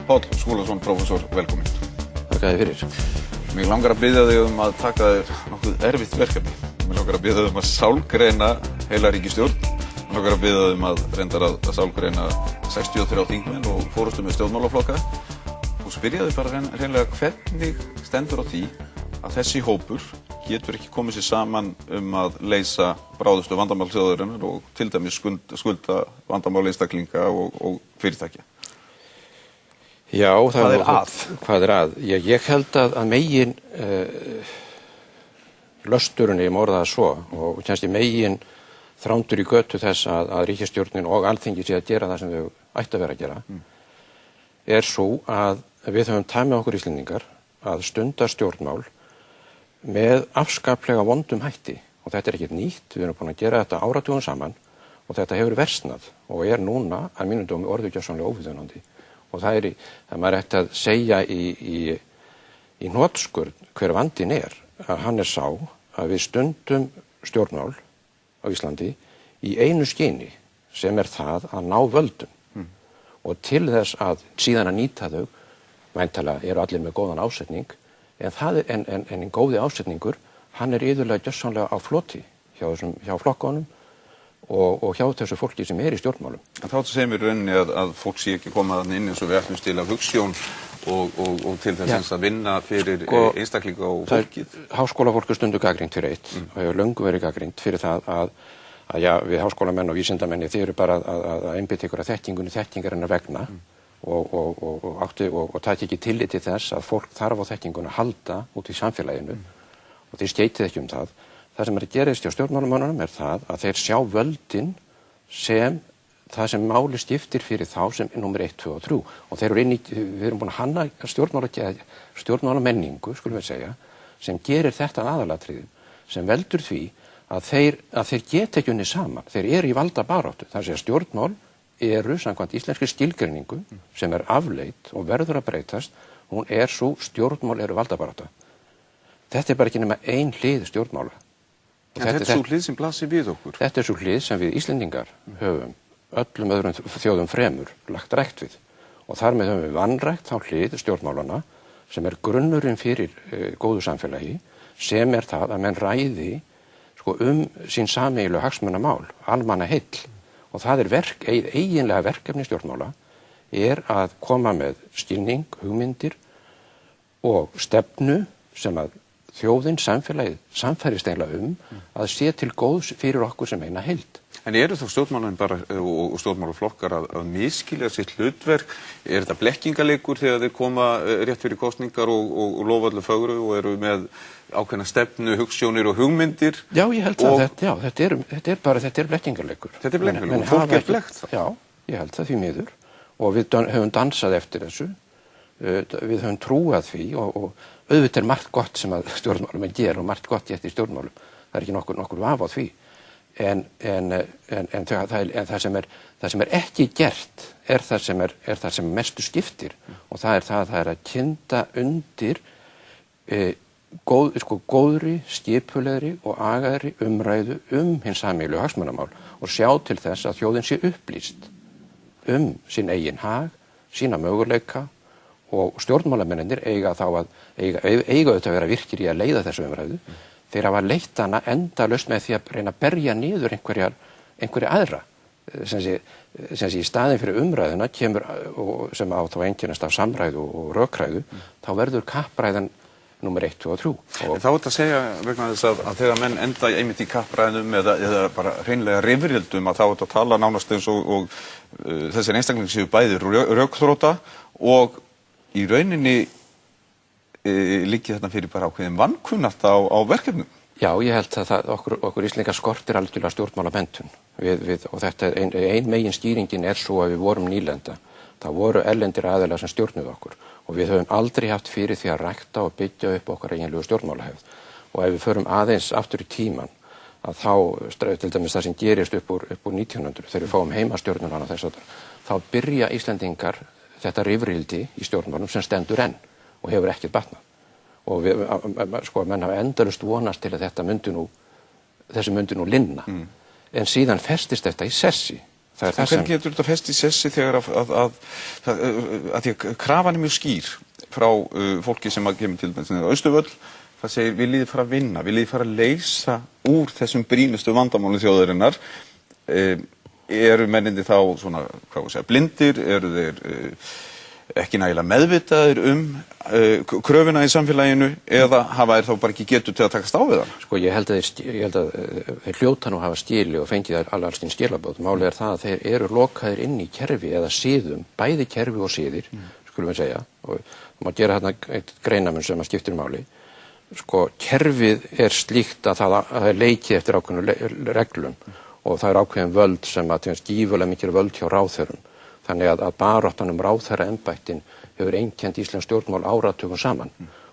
Páll Skúlason, prófessor, velkomin. Þakka þér fyrir. Mig langar að biðja þig að taka þér nokkuð erfitt verkefni. Mig langar að biðja þig að sálgreina heila ríkisstjórn. Mig langar að biðja þig að reyndar að sálgreina 63 þingmenn og forystu með stjórnmálaflokka. Og spyrja þig bara hreinlega hvernig stendur á því að þessi hópur getur ekki komið sér saman að leysa bráðustu vandamál þjóðarinnar og til dæmis skulda vandamál einstaklinga og fyrirtækja. Já, hvað er að? Hvað er að? Ég held að megin lösturinn, ég orða það svo, og kannski megin þrándur í götu þess að ríkisstjórnin og Alþingi sé að gera það sem þau ættu að vera að gera, er svo að við höfum tæmið okkur Íslendingar að stunda stjórnmál með afskaplega vondum hætti. Og þetta er ekkert nýtt, við erum búin að gera þetta áratugum saman og þetta hefur versnað og er núna að mínum dómi orðið gjörsamlega óviðunandi. Og það maður ætti að segja í hnotskurn hver vandinn er, að hann er sá að við stundum stjórnmál á Íslandi í einu skyni sem er það að ná völdum. Og til þess að síðan að nýta þau, væntanlega eru allir með góðan ásetning, en en góði ásetningur, hann er iðulega gjörsamlega á floti hjá flokkunum og hjá þessu fólki sem er í stjórnmálum. En þá segir mér rauninni að fólk sé ekki koma þarna inn eins og við ætlumst til af hugsjón og til þess að vinna fyrir einstaklinga og fólkið. Háskólafólk er stundu gagnrýnt fyrir eitt og hefur löngu verið gagnrýnt fyrir það að við háskólamenn og vísindamenn þið eru bara að einbeita ykkur að þekkingarinnar vegna og taki ekki tillit til þess að fólk þarf á þekkinguna að halda út í samfélaginu og þið skeytið ekki það. Það sem er að gerast hjá stjórnmálamönnunum er það að þeir sjá völdin sem það sem máli skiptir fyrir þá sem er númer 1, 2 og 3 og við erum búin að hanna stjórnmálamenningu, skulum við segja, sem gerir þetta aðalatriði, sem veldur því að þeir geta ekki unnið saman, þeir eru í valdabaráttu, það er að stjórnmál eru samkvæmt íslenskri skilgreiningu sem er afleit og verður að breytast, hún er svo stjórnmál eru valdabarátta. Þetta er bara ekki nema ein hlið stjórnmála. Þetta er svo hlið sem blasir við okkur. Þetta er svo hlið sem við Íslendingar höfum öllum öðrum þjóðum fremur lagt rækt við. Og þar með höfum við vanrækt þá hlið stjórnmálana sem er grunnurinn fyrir góðu samfélagi, sem er það að menn ræði sín sameiginlegu hagsmunamál, almannaheill. Og það er eiginlega verkefni stjórnmála er að koma með skilning, hugmyndir og stefnu sem að þjóðin, samfélagið samfærist eiginlega að sé til góðs fyrir okkur sem eina heild. En eru þá stjórnmálamenn bara og stjórnmálaflokkar að miskilja sitt hlutverk? Er þetta blekkingaleikur þegar þeir koma rétt fyrir kosningar og lofa öllu fögru og eru með ákveðna stefnu, hugsjónir og hugmyndir? Já, ég held að þetta er blekkingaleikur. Þetta er blekkingaleikur og fólk er blekkt það? Já, ég held það því miður og við höfum dansað eftir þessu. Við höfum trúað því og auðvitað er margt gott sem að stjórnmálum gera og margt gott í eftir stjórnmálum. Það er ekki nokkur vafi á því. En það sem er ekki gert er það sem mestu skiptir og það er að kynda undir góðri, skipulegri og agaðri umræðu hins sameiginlegu hagsmunamál og sjá til þess að þjóðin sé upplýst sinn eigin hag, sína möguleika og stjórnmálamennir eiga auðvitað að vera virkir í að leiða þessu umræðu. Þeir hafa leitt hana endalaust með því að reyna að berja niður einhverja aðra. Sem sé í staðinn fyrir umræðuna kemur, sem á þá einkennast af samræðu og rökræðu, þá verður kappræðan númer 1, 2 og 3. En þá er þetta að segja vegna þess að þegar menn enda einmitt í kappræðum eða bara hreinlega rifrildum að þá er þetta að tala nánast eins og þessir einstaklingar séu bæði rökþróta og í rauninni liggi þetta fyrir bara ákveðin vankunnátt á verkefnum. Já, ég held að okkur Íslendingar skortir algjörlega stjórnmálamenntun. Og þetta ein megin skýringin er svo að við vorum nýlenda. Það voru erlendir aðilar sem stjórnuðu okkur og við höfum aldrei haft fyrir því að rækta og byggja upp okkar eiginlegu stjórnmálahefð. Og ef við förum aðeins aftur í tíman að þá, til dæmis það sem gerist upp úr 1900, þegar við fáum heimastjórnunana þá byrja Íslendingar þetta rifrildi í stjórnmálum sem stendur enn og hefur ekkert batnað. Og menn hafa endalaust vonast til að þessi myndi nú linna. En síðan festist þetta í sessi það sem... Hvernig getur þetta fest í sessi þegar að því að krafan mjög skýr frá fólki sem að kemur til dæmis á Austurvöll, það segir viljið fara að vinna, viljið fara að leysa úr þessum brýnustu vandamálum þjóðarinnar, eru mennindi þá svona, hvað við segja, blindir, eru þeir ekki nægilega meðvitaðir kröfuna í samfélaginu eða hafa þeir þá bara ekki getu til að takast á við það? Sko ég held að þeir hljóta nú hafa skili og fengið þær alls þín skilabót. Málið það að þeir eru lokaðir inn í kerfi eða síðum, bæði kerfi og síðir, skulum við segja, og það má gera hérna eitt greinamun sem að skiptir máli. Sko kerfið slíkt að það er leikið eftir ákveðnum reglum og það ákveðin völd sem að gífurlega mikil völd hjá ráðherrum. Þannig að baráttan ráðherraembættin hefur einkennt íslensk stjórnmál áratugum saman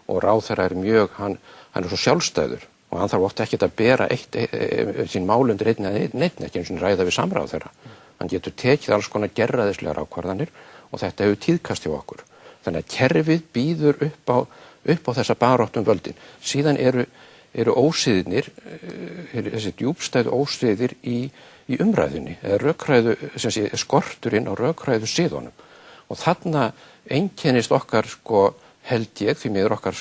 og ráðherra mjög, hann er svo sjálfstæður og hann þarf oft ekki að bera sín mál undir einn, ekki eins og ræða við samráðherra. Hann getur tekið alls konar gerræðislegar ákvarðanir og þetta hefur tíðkast hjá okkur. Þannig að kerfið býður upp á þessa baráttum völdin. Síðan eru ósiðirnir, þessi djúpstæðu ósiðir í umræðunni, eða rökræðu, skorturinn á rökræðu siðunum. Og þarna einkennist okkar, held ég, því miður okkar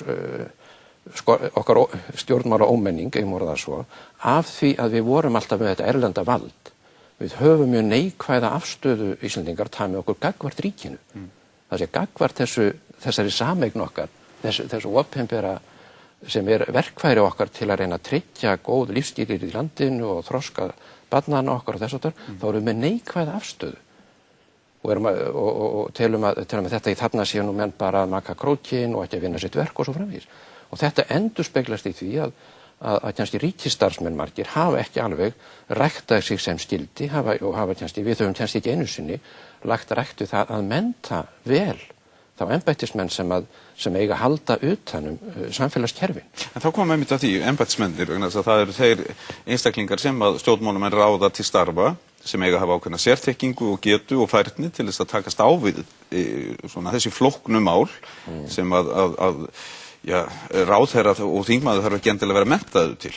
stjórnmála ómenning, það svo, af því að við vorum alltaf með þetta erlenda vald. Við höfum mjög neikvæða afstöðu Íslendingar með okkur gagnvart ríkinu. Það sé gagnvart þessari sameign okkar, þessu opinbera sem verkfæri okkar til að reyna að tryggja góð lífsskilyrði í landinu og þroska barnanna okkar og þess að þá erum við með neikvæða afstöðu og telum að þetta í þarna séu nú menn bara að maka krókinn og ekki að vinna sitt verk og svo framvegis. Og þetta endurspeglast í því að kannski ríkisstarfsmenn margir hafa ekki alveg ræktað sig sem skyldi og hafa kannski, við höfum kannski ekki einu sinni lagt rækt við það að mennta vel þá embættismenn sem eiga að halda utan samfélagskerfin. En þá komum við einmitt að því, embættismennir, það eru þeir einstaklingar sem að stjórnmálamenn ráða til starfa, sem eiga að hafa ákveðna sérþekkingu og getu og færni til þess að takast á við þessi flóknu mál sem að ráðherra og þingmaður þarf ekki endilega að vera menntaður til.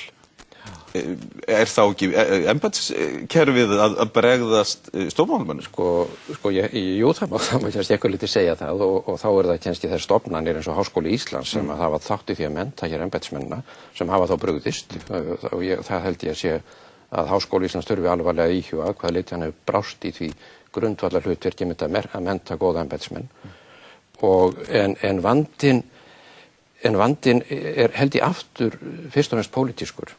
Þá ekki embættiskerfið að bregðast stofnmálamenn? Jú, það má kannski eitthvað lítið segja það og þá það kannski þær stofnanir eins og Háskóli Íslands sem að hafa þátt í því að mennta hér embættismennina sem hafa þá brugðist og það held ég að sé að Háskóli Íslands þurfi alvarlega að íhuga hvað leyti hann hefur brást í því grundvallar hlutverki að mennta góða embættismenn. En vandinn held ég aftur fyrst og fremst pólitískur.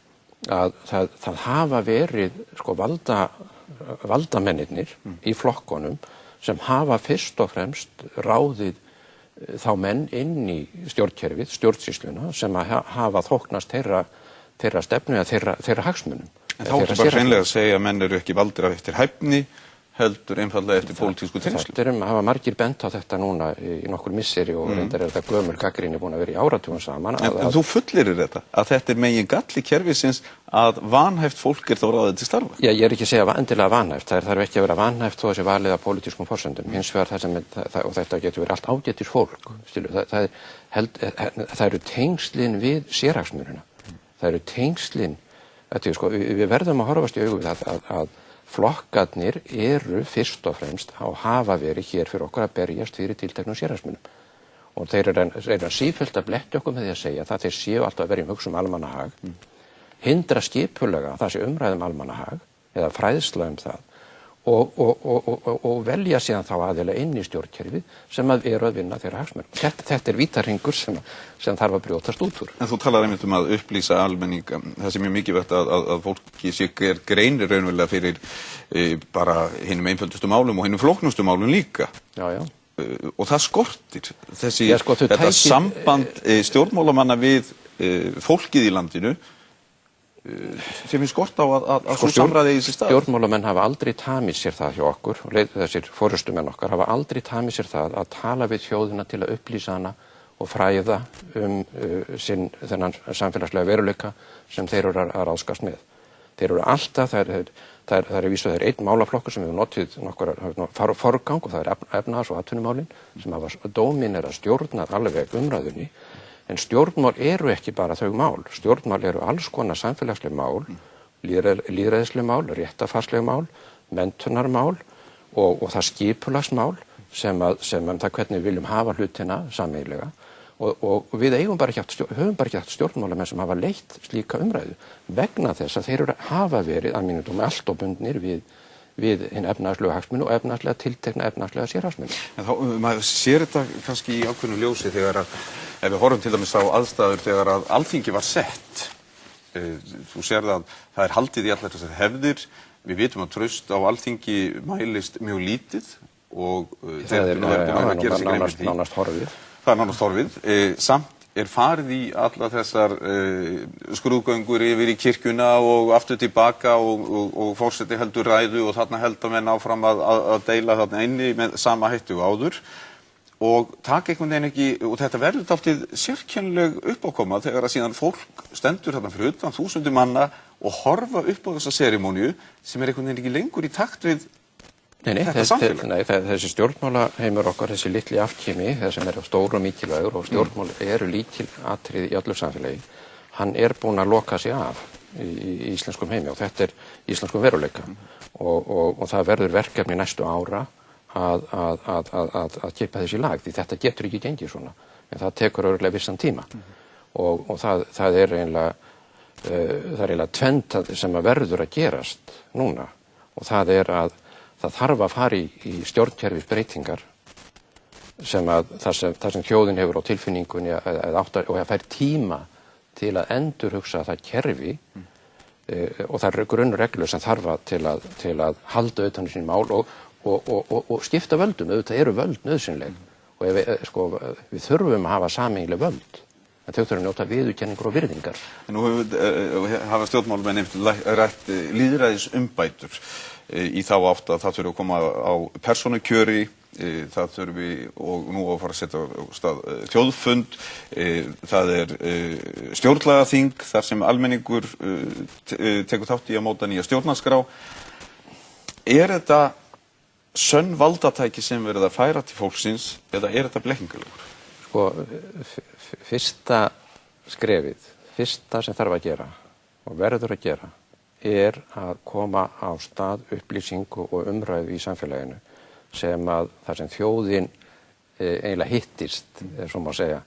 Að það hafa verið valdamennirnir í flokkunum sem hafa fyrst og fremst ráðið þá menn inn í stjórnkerfið, stjórnsýsluna sem hafa þóknast þeirra stefnu eða þeirra hagsmunum. En þá ekki bara hreinlega að segja að menn eru ekki valdir eftir hæfni, heldur einfaldlega eftir pólitísku tengslu. Þetta hafa margir bent á þetta núna í nokkur misseri og reyndar þetta gömul gagnrýni búin að vera í áratugum saman. En þú fullyrir þetta, að þetta megin galli kerfisins að vanhæft fólk þá ráðið til starfa? Já, ég ekki að segja endilega vanhæft, það þarf ekki að vera vanhæft þó að sé valið af pólitískum forsendum. Hins vegar og þetta getur verið allt ágætis fólk, það eru tengslin við sérhagsmunina. Það eru tengslin, við verðum að horfast í augu við að flokkarnir eru fyrst og fremst og hafa verið hér fyrir okkur að berjast fyrir tilteknum sérhagsmunum. Og þeir eru sífellt að blekkja okkur með því að segja það þeir séu alltaf að vera í hugsa almannahag, hindra skipulega það sé umræðum almannahag eða fræðsla það og velja síðan þá aðeinslega inn í stjórnkerfið sem eru að vinna þeirra hagsmunum. Þetta vítarhingur sem þarf að brjótast út úr. En þú talar einmitt að upplýsa almenning, það sem mjög mikilvægt að fólki sé greinir raunverulega fyrir bara hinum einföldustu málum og hinum flóknustu málum líka. Já. Og það skortir þetta samband stjórnmálamanna við fólkið í landinu sem skort á að svo samræði í þessi stað. Stjórnmálamenn hafa aldrei tamið sér það hjá okkur og þessir forystumenn okkar hafa aldrei tamið sér það að tala við þjóðina til að upplýsa hana og fræða þennan samfélagslega veruleika sem þeir eru að ráðskast með. Þeir eru alltaf, það er víst að það er einn málaflokkur sem hefur notið nokkur forgang og það er efnahags- og atvinnumálin sem hafa dóminera stjórnað alveg umræðunni. En stjórnmál eru ekki bara þau mál. Stjórnmál eru alls konar samfélagsleg mál, lýðræðisleg mál, réttafarsleg mál, menntunarmál og það skipulagsmál sem það hvernig við viljum hafa hlutina sameiginlega og við höfum bara ekki haft stjórnmálamenn sem hafa leitt slíka umræðu vegna þess að þeir hafa verið að mínum dómi allt of bundnir við hinn efnahagslegu hagsmuni og efnahagslega tiltekna efnahagslega sérhagsmuni. En þá, maður sér þetta kannski í ákveðnu ljósi þegar að, ef við horfum til dæmis á aðstæður þegar að Alþingi var sett, þú sér það haldið í allar þessar hefðir, við vitum að traust á Alþingi mælist mjög lítið og það er nánast horfið. Það nánast horfið. Samt farið í alla þessar skrúðgöngur yfir í kirkjuna og aftur tilbaka og forseti heldur ræðu og þarna heldur menn áfram að deila þarna inni með sama hættu áður og taka einhvern veginn ekki, og þetta verður dálítið sérkennileg uppákoma þegar að síðan fólk stendur þarna fyrir utan þúsundir manna og horfa upp á þessa serimóníu sem einhvern veginn ekki lengur í takt við þetta samfélag. Nei, þessi stjórnmálaheimur okkar, þessi litli afkimi, það sem stór og mikilvægur og stjórnmál eru líkilatriði í öllu samfélagi, hann búinn að loka sig af í íslenskum heimi og þetta íslenskum veruleika og það verður verkefni næstu ára að kippa þessi lag því þetta getur ekki gengið svona en það tekur örugglega vissan tíma og það eiginlega tvennt sem verður að gerast núna og það að það þarf að fara í stjórnkerfisbreytingar þar sem þjóðin hefur á tilfinningunni og það fær tíma til að endurhugsa það kerfi og það eru grunnreglur sem þarf til að halda utan í sín mál og skipta völdum, auðvitað eru völd nauðsynleg og við þurfum að hafa sameiginleg völd en þau þurfum að njóta viðurkenningar og virðingar. Nú hafa stjórnmálamenn rætt lýðræðisumbætur í þá átt að það þurfi að koma á persónukjöri, það þurfi og nú að fara að setja á stað þjóðfund, það stjórnlagaþing þar sem almenningur tekur þátt í að móta nýja stjórnarskrá. Þetta sönn valdatæki sem verið að færa til fólksins eða þetta blekkingarlegur? Sko, fyrsta skrefið, fyrsta sem þarf að gera og verður að gera að koma á stað upplýsingu og umræðu í samfélaginu þar sem þjóðin eiginlega hittist, svo má segja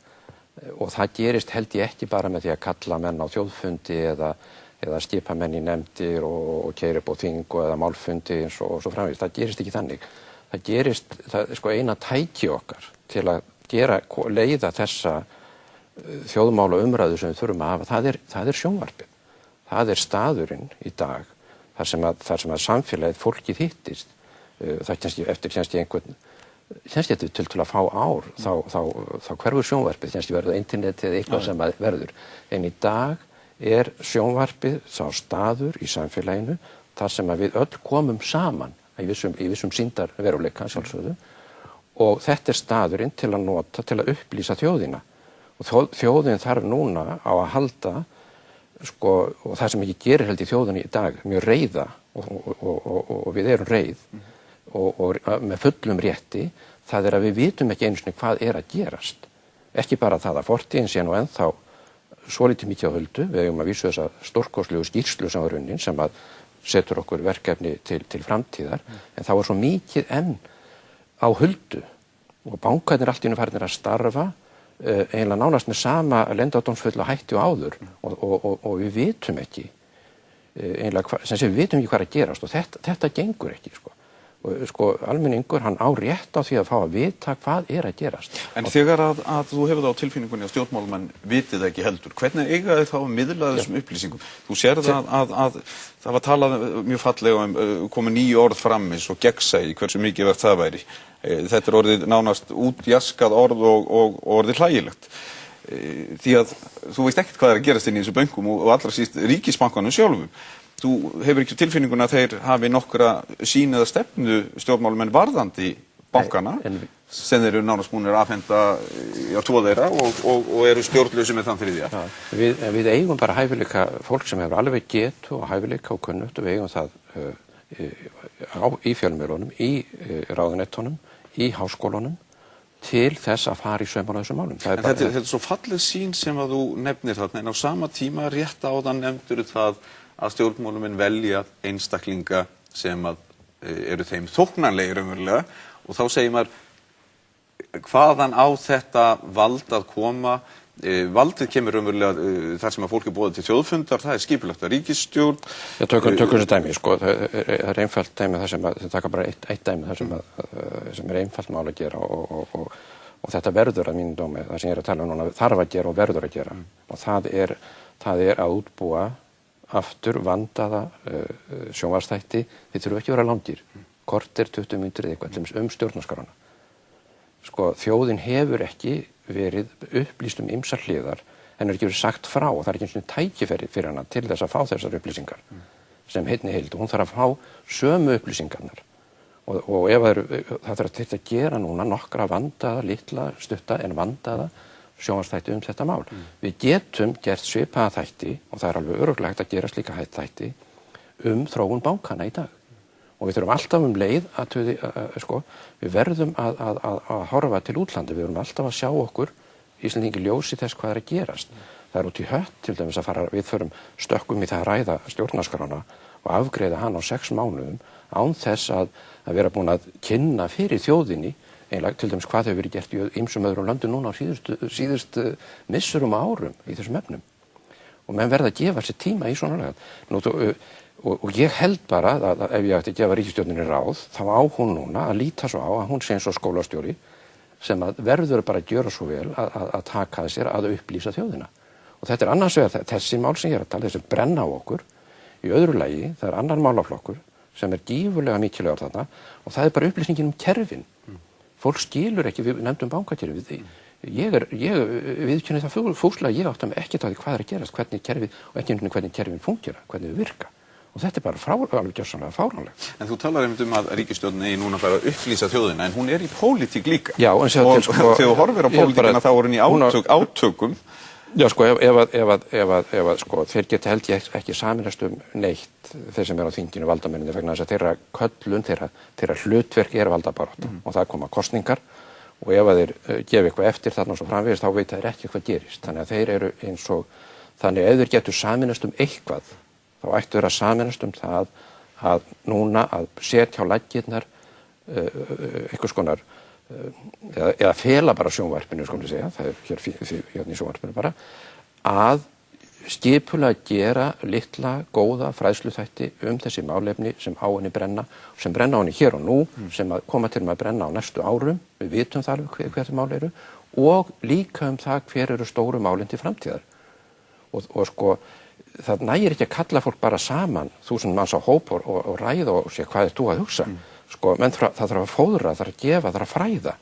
og það gerist held ég ekki bara með því að kalla menn á þjóðfundi eða skipa menn í nefndir og keyra upp á þing eða málfundi eins og svo framvegis. Það gerist ekki þannig. Það gerist, eina tæki okkar til að leiða þessa þjóðmála umræðu sem við þurfum að hafa, það sjónvarpið. Það staðurinn í dag þar sem að samfélagið fólkið hittist. Það kannski eftir til að fá ár þá hverfur sjónvarpið, kannski verður internetið eða eitthvað sem verður. En í dag sjónvarpið sá staður í samfélaginu þar sem að við öll komum saman í vissum sýndarveruleika sjálfsögðu og þetta staðurinn til að nota til að upplýsa þjóðina og þjóðin þarf núna á að halda og það sem ekki gerir held í þjóðinni í dag mjög reiða og við erum reið og með fullum rétti það að við vitum ekki einu sinni hvað að gerast ekki bara það að fortíðin sé nú ennþá svolítið mikið á huldu, við eigum að vísu þessa stórkostlegu skýrslu sem var unnin sem að setur okkur verkefni til framtíðar en það var svo mikið enn á huldu og bankarnir allt í einu farnir að starfa eiginlega nánast með sama leyndardómsfulla hætti og áður og við vitum ekki eiginlega við vitum ekki hvað að gerast og þetta gengur ekki almenningur hann á rétt á því að fá að vita hvað að gerast. En þegar að þú hefur það á tilfinningunni að stjórnmálamenn vitið ekki heldur, hvernig eiga þið þá að miðla þessum upplýsingum? Þú sér að það var talað mjög fallega komið nýju orð fram eins og gegnsæi, hversu mikið verð það væri. Þetta orðið nánast útjaskað orð og orðið hlægilegt. Því að þú veist ekkert hvað að gerast inn í þessu bönkum og allra síst ríkisbankanum sjálfum. Þú hefur ekki tilfinninguna að þeir hafi nokkra sýn eða stefnu stjórnmálamenn varðandi bankana sem þeir eru nánast búnir að afhenda tvo þeirra og eru stjórnlausir með þann þriðja. Við eigum bara hæfileika fólk sem hefur alveg getu og hæfileika og kunnugt og við eigum það í fjölmiðlunum, í ráðuneytunum, í háskólunum til þess að fara í saumana á þessum málum. Þetta er svo falleg sýn sem að þú nefnir þarna en á sama tíma rétt áðan nefndur það að stjórnmálamenn velja einstaklinga sem að eru þeim þóknanlegir raunverulega og þá segir maður hvaðan á þetta vald að koma. Valdið kemur raunverulega þar sem að fólk boðið til þjóðfundar, það skipulagt af ríkisstjórn. Já, tökum þessi dæmi, sko, það einfalt dæmi þar sem að, það taka bara eitt dæmi þar sem einfalt mál að gera og þetta verður að mínum dómi, það sem ég að tala núna, þarf að gera og verður að gera. Og það er að útbúa aftur vandaða sjónvarpsþætti, þið þurfa ekki að vera langir, korter, 20 mínútur eða eitthvað stjórnarskrána. Sko, þjóðin hefur ekki verið upplýst ýmsar hliðar, henni ekki verið sagt frá og það ekki einu sinni tækifæri fyrir hana til þess að fá þessar upplýsingar sem heild og hún þarf að fá sömu upplýsingarnar og ef það þarf að gera núna nokkra vandaða, litla, stutta en vandaða sjónvarpsþætti þetta mál. Við getum gert svipaða þætti og það alveg örugglega hægt að gera slíka þætti þróun bankana í dag. Og við þurfum alltaf leið við verðum að horfa til útlandi, við verðum alltaf að sjá okkur Íslendingi ljósi þess hvað að gerast. Það út í hött til dæmis að við stökkum í það að ræða stjórnarskrána og afgreiða hann á 6 mánuðum án þess að vera búin að kynna fyrir þjóðinni einlega til dæmis hvað hefur verið gert í ýmsum öðrum löndum núna á síðustu misserum árum í þessum efnum. Og menn verða að gefa sér tíma í svona lagað. Og ég held bara að ef ég ætti að gefa ríkisstjórninni ráð, þá á hún núna að líta svo á að hún sé eins og skólastjóri sem að verður bara að gjöra svo vel að taka að sér að upplýsa þjóðina. Og þetta annars vegar þessi mál sem ég að tala, þessi brenna á okkur. Í öðru lagi, það annar málaflokkur sem gífurlega mikilvægur þarna og það bara upplýsingin kerfin. Fólk skilur ekki, við nefndum bankakerfið. Ég viðurkenni það fúslega, ég átti mig ekkert á því hvað að gerast, hvernig kerfið og ekki hvernig kerfin fúnkera, hvernig þau virka. Og þetta bara alveg gjörsamlega fáránlegt. En þú talar að ríkisstjórnin eigi núna bara að upplýsa þjóðina, en hún í pólitík líka. Já, en og þegar þú horfir á pólitíkina þá hún í átökum. Já, sko, ef þeir geta held ég ekki sameinast neitt, þeir sem á þinginu valdamenninni vegna þess að þeirra köllun, þeirra hlutverk valdabarátta og það koma kosningar og ef þeir gefa eitthvað eftir þarna og svo framvegis þá veit þeir ekki hvað gerist. Þannig að þeir eru eins og, þannig ef þeir getur sameinast eitthvað þá ættu þeir að sameinast það að núna að setja á laggirnar einhvers konar eða fela bara sjónvarpinu, skulum við segja, það hér í sjónvarpinu bara, að skipulega gera litla, góða fræðsluþætti þessi málefni sem á henni brenna, sem brenna á henni hér og nú, sem að koma til að brenna á næstu árum, við vitum það alveg hver mál eru, og líka það hver eru stóru málin til framtíðar. Og sko, það nægir ekki að kalla fólk bara saman, 1000 manns á hóp og ræða og segja hvað þú að hugsa. Sko, menn það þarf að fóðra, það þarf að gefa, það þarf að fræða.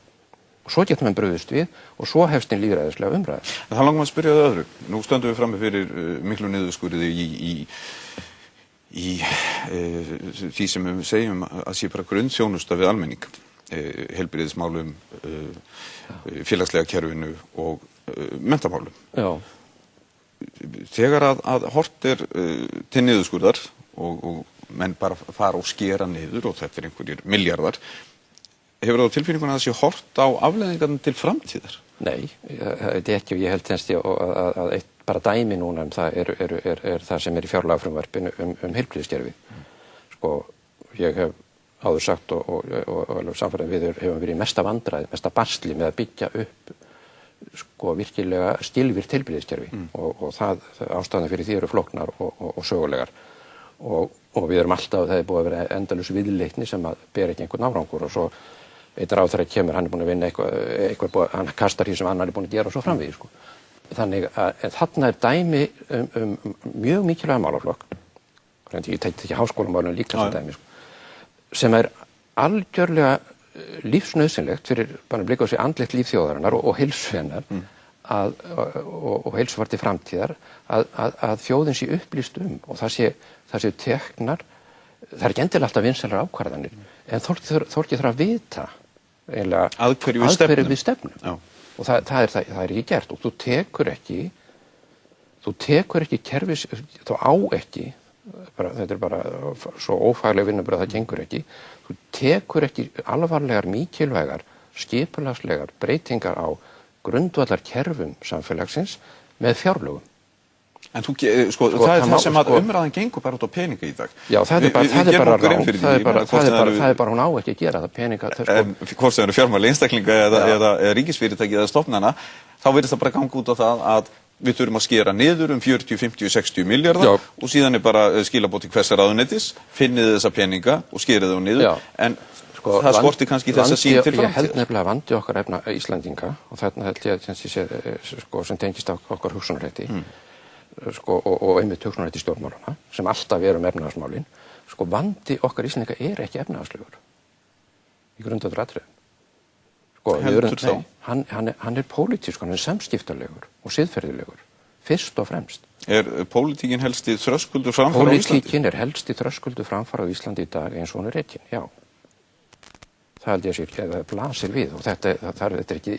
Og svo getur menn brugðist við og svo hefst lýðræðislega umræða. Það langar maður að spyrja það öðru. Nú stöndum við frammi fyrir miklu niðurskurði í því sem við segjum að sé bara grunnþjónusta við almenning. Heilbrigðismálum, félagslega kerfinu og menntamálum. Já. Þegar að hort til niðurskurðar og menn bara fara og skera niður og þetta einhverjir milljarðar, hefur það á tilfinninguna að það sé hort á afleiðingarnar til framtíðar? Nei, þetta ekki og ég held að eitt bara dæmi núna það er það sem í fjárlagafrumvarpinu heilbrigðiskerfið. Sko, ég hef áður sagt og samfærið við hefum verið í mesta vandræði, mesta basli með að byggja upp sko virkilega skilvirkt heilbrigðiskerfi og ástæðan fyrir því eru flóknar og sögulegar og við erum alltaf, það búið að vera endalaus viðleitni sem að ber ekki einhvern árangur og svo einn ráðherra kemur, hann búin að vinna eitthvað hann kastar því sem annar búin að gera og svo framvegis sko. Þannig að þarna dæmi mjög mikilvæga málaflokk, ég tekti ekki háskólamálun líka sem dæmi sko, sem algjörlega lífsnauðsynlegt fyrir bara blika á sig andlegt líf þjóðarinnar og heilsu hennar og heilsufar til framtíðar að þjóðin sé upplýst og það sé teknar, það ekki endilega alltaf vinsælar ákvarðanir en þorki þarf að vita eiginlega að hverju við stefnum og það er ekki gert og þú tekur ekki kerfis, þú á ekki þetta bara svo ófagleg vinnubröð það gengur ekki, þú tekur ekki alvarlegar, mikilvægar skipulagslegar breytingar á grundvallar kerfum samfélagsins með fjárlögum. En það er það sem að umræðan gengur bara út á peninga í dag. Já, það er bara hún á ekki að gera það peninga. Hvort sem eru fjármála einstaklinga eða ríkisfyrirtæki eða stofnana, þá virðist það bara ganga út á það að við þurfum að skera niður 40, 50, 60 milljarða og síðan er bara skilabót til hvers ráðuneytis, finnið þessa peninga og skerið þá niður. En það skorti kannski þessa sín til framtíðar. Ég held nefnilega vandi okkar Íslendinga og þarna held ég sem tengist okkar hugsunarhætti og einmitt hugsunarhætti stjórnmálana sem alltaf efnahagsmálin. Vandi okkar Íslendinga er ekki efnahagslegur í grundvallaratriðum. Heldur þá? Hann er pólitískur, hann er samskiptalegur og siðferðilegur, fyrst og fremst. Er pólitíkin helsti þröskuldur framfara á Íslandi? Pólitíkin er helsti þröskuldur framfara á Íslandi í dag eins og hún er rekin, já. Það held ég sér, það blasir við og þetta er ekki,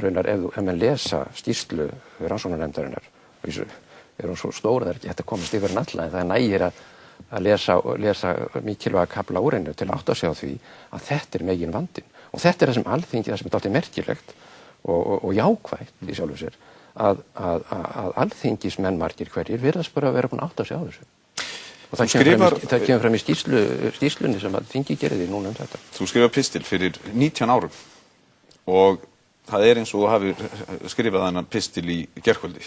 raunar ef menn lesa skýrslu rannsóknarnefndarinnar, er hún svo stór að það er ekki hægt að komast yfir alla, en það nægir að lesa mikilvæga kafla úr henni til að átta sig á því að þetta er megin vandinn. Og þetta er það sem Alþingi, það sem er dálítið merkilegt og jákvætt í sjálfu sér, að alþingismenn margir hverjir virðast bara að vera búin að átta sig á þessu. Og það kemur fram í skýrslunni sem að þingi gerði núna þetta. Þú skrifar pistil fyrir 19 árum og það er eins og þú hafir skrifað þennan pistil í gærkvöldi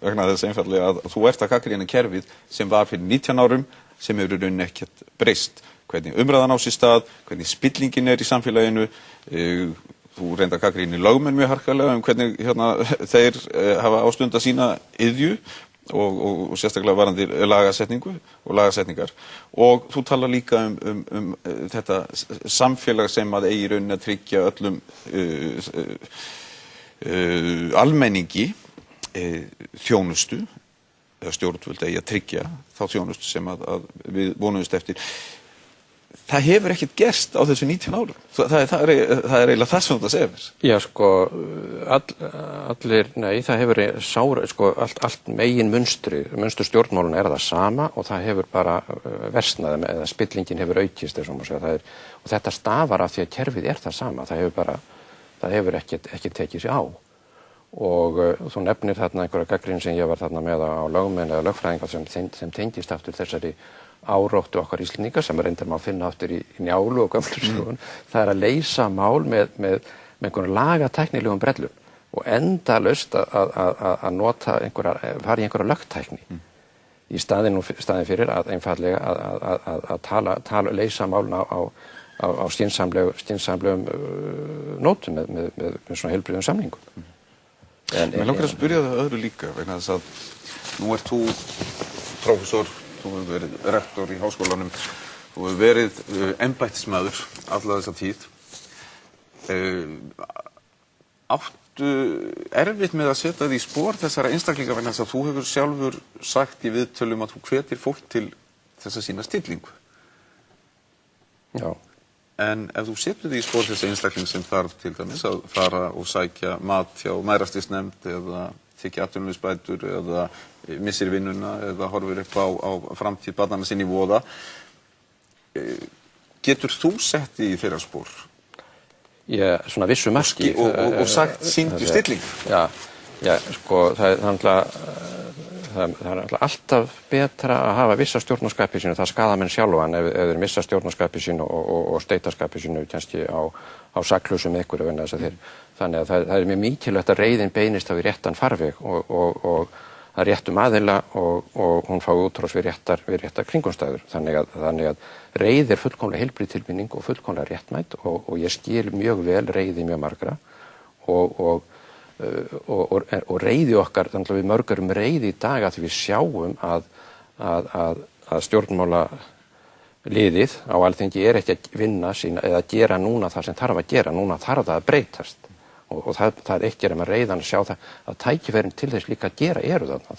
vegna þess einfaldlega að þú ert að gagnrýna kerfið sem var fyrir 19 árum sem hefur í rauninni ekkert breyst. Hvernig umræðan á sér stað, hvernig spillingin er í samfélaginu, þú reyndar gagnrýni lögmenn mjög harkalega hvernig þeir hafa ástund að sína iðju og sérstaklega varandi lagasetningu og lagasetningar og þú talar líka um þetta samfélag sem að eigi rauninni að tryggja öllum almenningi þjónustu eða stjórnvöld eigi að tryggja þá þjónustu sem að við vonumst eftir. Það hefur ekkert gerst á þessu 19 árum. Það er eiginlega það sem þetta segir. Já, það hefur allt megin munstur stjórnmálun er það sama og það hefur bara versnað eða spillingin hefur aukist, og þetta stafar af því að kerfið er það sama. Það hefur ekki tekið sig á. Og þú nefnir þarna einhverja gagnrýni sem ég var þarna með á lögmenn eða lögfræðingar sem tengist aftur þessari áróttu okkar Íslendinga sem reyndar má finna aftur í Njálu og gömlu sögun. Það er að leysa mál með einhverjum lagatæknilegum brellum og endalaust að nota fara í einhverja lögtækni í staðinn fyrir að einfaldlega að leysa málna á skynsamlegum nótum með svona heilbrigðum samningum. Mér langar að spyrja það öðru líka vegna þess að nú ert þú prófessor, þú hefur verið rektor í háskólanum, þú hefur verið embættismaður alla þessa tíð. Áttu erfitt með að setja þig í spor þessara einstaklinga vegna þess að þú hefur sjálfur sagt í viðtölum að þú hvetir fólk til þess að sína stillingu. Já. En ef þú setur þig í spor þess einstakling sem þarf til dæmis að fara og sækja mat hjá mæðrastyrksnefnd eða þykja atvinnuleysisbætur eða missir vinnuna eða horfir upp á framtíð barnanna sinni í voða, getur þú sett í þeirra spor? Svona vissu marki. Og sagt sýndu stilling? Já, það er alltaf betra að hafa vissa stjórnarskapi sínu, það skaða menn sjálfan ef þeir missa stjórnarskapi sínu og steitaskapi sínu kannski á saklausum einhverju vegna þess að þeir. Þannig að það er mjög mikilvægt að reiðin beinist á í réttan farveg og að réttum aðila og hún fái útrás við réttar kringumstæður. Þannig að reið er fullkomlega heilbrigð tilfinning og fullkomlega réttmætt og ég skil mjög vel reiði mjög margra og reiði okkar, þannig að við mörgurum reiði í dag að við sjáum að stjórnmála liðið á Alþingi er ekki að vinna sína eða gera núna það sem þarf að gera, núna þarf það að breytast og það er ekki að reiðan að sjá það að tækifærin til þess líka að gera eru þarna.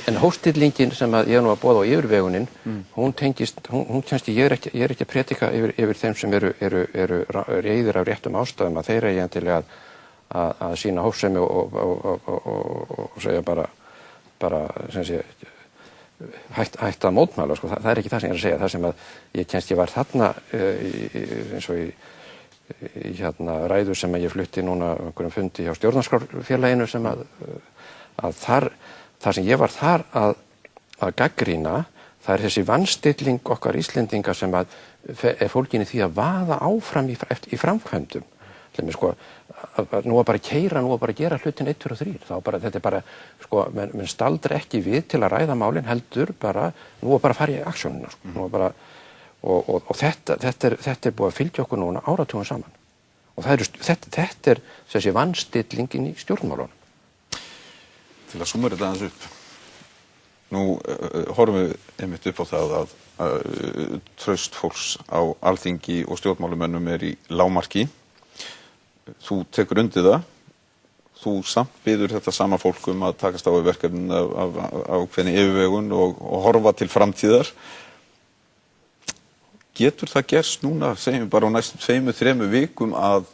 En hóstillingin sem að ég nú að boða á yfirvegunin, hún kannski, ég er ekki að predika yfir þeim sem eru reiðir af réttum ástæðum að þeir eigi endilega að sýna hófsemi og segja bara sem sé hætt að mótmæla, það er ekki það sem ég er að segja. Það sem að ég kannski var þarna eins og ræðu sem ég flutti núna einhverjum fundi hjá stjórnarskrárfélaginu sem að þar sem ég var þar að gagnrýna, það er þessi vanstilling okkar Íslendinga sem að er fólgin í því að vaða áfram í framkvæmdum. Sko, nú að bara keyra, nú að bara gera hlutin 1, 2 og 3. Þetta er bara, sko, menn staldra ekki við til að ræða málin, heldur bara, nú að bara fara í aksjónina, sko. Nú að bara, og þetta er búið að fylgja okkur núna áratugum saman. Og þetta er þessi vanstillingin í stjórnmálunum. Til að summa þetta aðeins upp. Nú horfum við einmitt upp á það að traust fólks á Alþingi og stjórnmálumönnum er í lágmarki. Þú tekur undir það, þú samt biður þetta sama fólk að takast á við verkefnin af ákveðinni yfirvegun og horfa til framtíðar. Getur það gerst núna, segjum bara á næstum 2-3 vikum að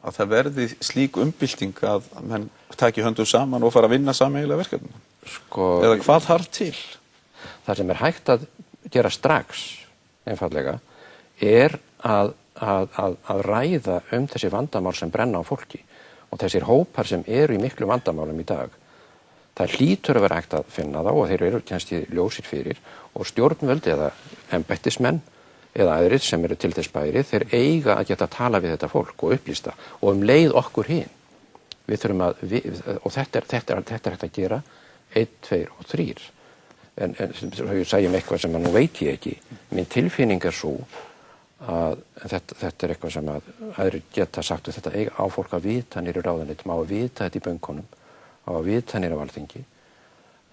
það verði slík umbylting að menn taki höndum saman og fara að vinna sameiginlega verkefnin? Sko, eða hvað þarf til? Það sem er hægt að gera strax, einfaldlega, er að ræða þessi vandamál sem brenna á fólki og þessir hópar sem eru í miklu vandamálum í dag. Það hlýtur að vera hægt að finna þá og þeir eru kannski ljósir fyrir og stjórnvöld eða embættismenn eða aðrir sem eru til þess bæri, þeir eiga að geta að tala við þetta fólk og upplýsta og leið okkur hin. Við þurfum og þetta er hægt að gera 1, 2 og 3. En ég segjum eitthvað sem nú veit ég ekki. Mín tilfinning er svo að þetta er eitthvað sem að aðrir geta sagt og þetta eiga á fólk að vita niður í ráðuneytum, á að vita þetta í bönkunum, á að vita niður á Alþingi,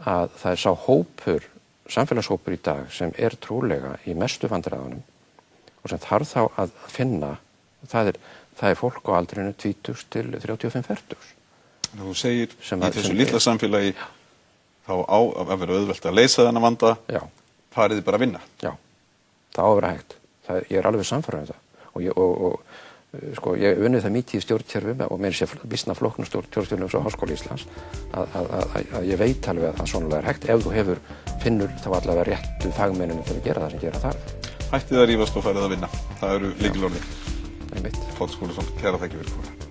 að það er sá hópur, samfélagshópur í dag sem er trúlega í mestu vandræðunum og sem þarf þá að finna, það er fólk á aldrinu 20 til 35-40. Þú segir í þessu litla samfélagi þá á að vera auðvelt að leysa þennan vanda, farið bara að vinna. Já, það á að vera hægt. Ég er alveg sannfærður um það og ég unnið það mikið í stjórnkerfum og meira sér býsna flóknum stjórnkerfum frá Háskóla Íslands að ég veit alveg að svona er hægt ef þú finnur þá allavega réttu fagmenninu til að gera það sem gera þarf. Hættið að rífast og farið að vinna. Það eru lykilorðin. Einmitt. Páll Skúlason, kærar þakkir fyrir.